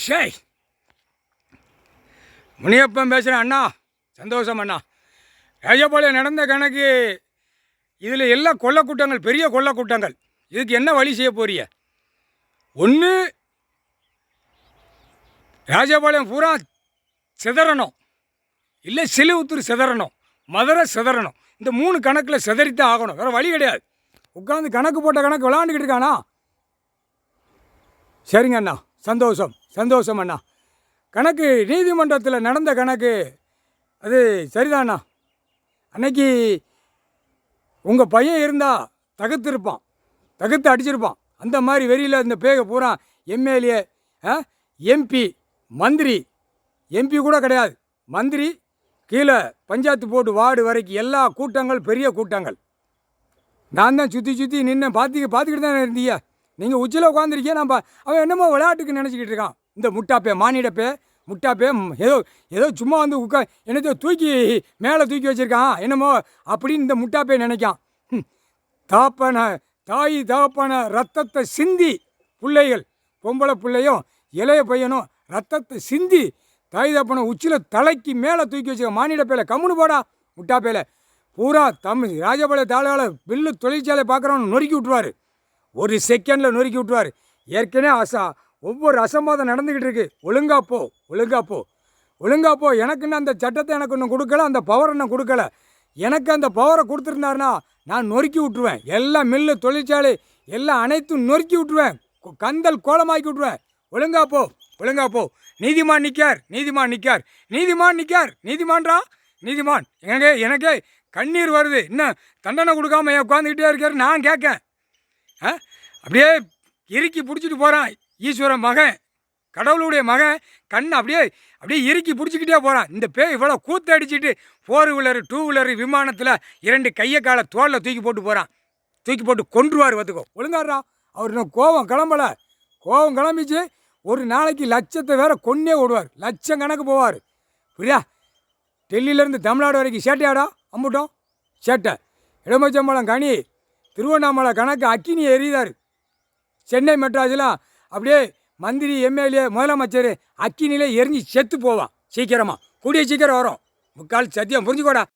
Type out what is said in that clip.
ஷே முனியப்பன் பேசுகிறேன் அண்ணா. சந்தோஷம் அண்ணா. ராஜபாளையம் நடந்த கணக்கு இதில் எல்லாம் கொள்ளக்கூட்டங்கள், பெரிய கொள்ளக்கூட்டங்கள். இதுக்கு என்ன வழி செய்ய போறிய? ஒன்று ராஜபாளையம் பூரா சிதறணும், இல்லை சிலுவுத்தூர் சிதறணும், மதுரை சிதறணும். இந்த 3 கணக்கில் சிதறித்தான் ஆகணும், வேறு வழி கிடையாது. உட்காந்து கணக்கு போட்ட கணக்கு விளாண்டுக்கிட்டு இருக்கானா? சரிங்க அண்ணா, சந்தோஷம் சந்தோஷம் அண்ணா. கணக்கு நீதிமன்றத்தில் நடந்த கணக்கு அது சரிதாண்ணா. அன்னைக்கு உங்கள் பையன் இருந்தால் தகுத்திருப்பான், தகுத்து அடிச்சிருப்பான். அந்த மாதிரி வெறியில் இந்த பேக பூரா எம்எல்ஏ, எம்பி, மந்திரி, எம்பி கூட கிடையாது, மந்திரி, கீழே பஞ்சாயத்து போட்டு வார்டு வரைக்கும் எல்லா கூட்டங்கள், பெரிய கூட்டங்கள். நான் தான் சுற்றி சுற்றி நின்று பார்த்துக்கிட்டு தானே இருந்தீங்க. நீங்கள் உச்சியில் உட்காந்துருக்கிய. அவன் என்னமோ விளையாட்டுக்கு நினச்சிக்கிட்டு இருக்கான். இந்த முட்டாப்பே, மானிடப்பே, முட்டாப்பே ஏதோ சும்மா வந்து என்னதோ தூக்கி மேலே தூக்கி வச்சுருக்கான் என்னமோ அப்படின்னு இந்த முட்டாப்பே நினைக்கான். தாய் தகப்பன ரத்தத்தை சிந்தி பிள்ளைகள், பொம்பளை பிள்ளையும் இளைய பையனும் ரத்தத்தை சிந்தி தாய் தகப்பனை உச்சியில் தலைக்கு மேலே தூக்கி வச்சுக்க. மானிடப்பேல கம்முன்னு போடா முட்டாப்பேல. பூரா தமிழ் ராஜபாளைய தாளால் பில்லு தொழிற்சாலை பார்க்குறவன் நொறுக்கி விட்ருவார், ஒரு செகண்டில் நொறுக்கி விட்ருவார். ஏற்கனவே ஒவ்வொரு அசம்பாதம் நடந்துக்கிட்டு இருக்கு. ஒழுங்கா போ. எனக்குன்னு அந்த சட்டத்தை எனக்கு இன்னும் கொடுக்கல, அந்த பவர் இன்னும் கொடுக்கல. எனக்கு அந்த பவரை கொடுத்துருந்தாருன்னா நான் நொறுக்கி விட்ருவேன். எல்லாம் மில்லு தொழிற்சாலை எல்லாம் அனைத்தும் நொறுக்கி விட்ருவேன், கந்தல் கோலமாக்கி விட்ருவேன். ஒழுங்கா போ. நீதிமான் நிற்கார். நீதிமான்ரா நீதிமான். எனக்கே கண்ணீர் வருது. இன்னும் தண்டனை கொடுக்காம உட்காந்துக்கிட்டே இருக்காரு. நான் கேட்கேன். அப்படியே இறுக்கி பிடிச்சிட்டு போகிறான். ஈஸ்வரன் மகன், கடவுளுடைய மகன், கண் அப்படியே இறுக்கி பிடிச்சிக்கிட்டே போகிறான். இந்த பேய் இவ்வளோ கூத்து அடிச்சுட்டு 4 வீலரு 2 வீலரு விமானத்தில் 2 கையை காலை தோளில் தூக்கி போட்டு போகிறான். தூக்கி போட்டு கொன்றுவார். பார்த்துக்கோ. ஒழுங்காடுறா. அவர் இன்னும் கோபம் கிளம்பிச்சு. ஒரு நாளைக்கு லட்சத்தை வேற கொன்னே விடுவார். லட்சம் கணக்கு போவார். புரியா? டெல்லியிலேருந்து தமிழ்நாடு வரைக்கும் சேட்டையாடா அம்புட்டோம் சேட்டை. எலுமிச்சம்பழம் கனி, திருவண்ணாமலை கணக்கு அக்கினி எறிதார். சென்னை மெட்ராஸ்லாம் அப்படியே மந்திரி, எம்எல்ஏ, முதலமைச்சர் அக்கினிலே எரிஞ்சு செத்து போவான். சீக்கிரமாக கூடிய சீக்கிரம் வரும். முக்கால் சத்தியம் புரிஞ்சுக்கோடா.